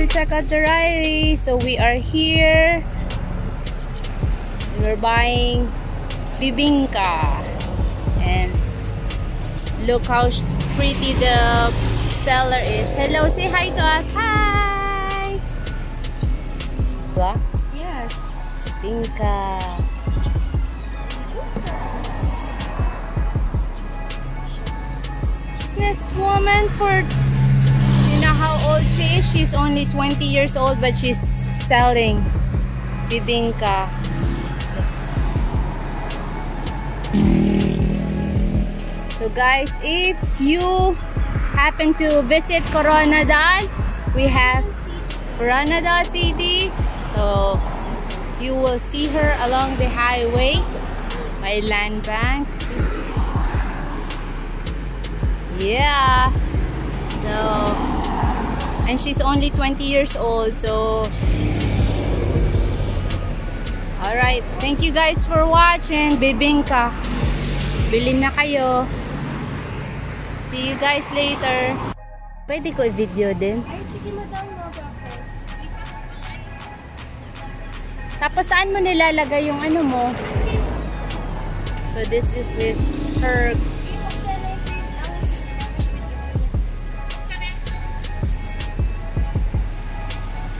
to check out the Rileys. So we are here. We're buying Bibingka. And look how pretty the seller is. Hello, say hi to us. Hi! What? Yes. Bibingka. Businesswoman for, you know how old she is? She's only 20 years old, but she's selling Bibingka. So guys, if you happen to visit Koronadal, we have Koronadal City. So you will see her along the highway by land banks. Yeah. So, and she's only 20 years old. So, alright. Thank you guys for watching. Bibingka. Bilhin na kayo. See you guys later. Pwede ko i-video din. Ay, sige madam, no problem. Tapos saan mo nilalagay yung ano mo? So this is her.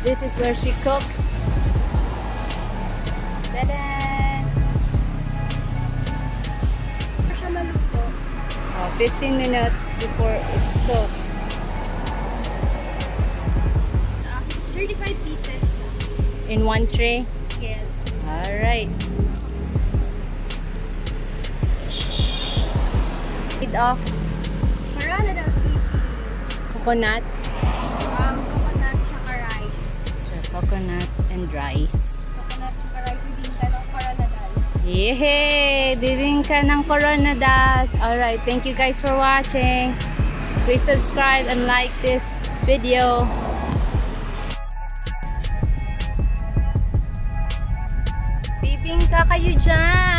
This is where she cooks. Ta-da! Siya maluto. 15 minutes before it's cooked. 35 pieces. In one tray? Yes. Alright. Eat off. Koronadal City. Coconut. Coconut tsaka rice. So, coconut and rice. Coconut tsaka rice, bibingka ng Koronadal. Yay! Bibingka ng Koronadal. Alright, thank you guys for watching. Please subscribe and like this video. Bibingka kayo dyan!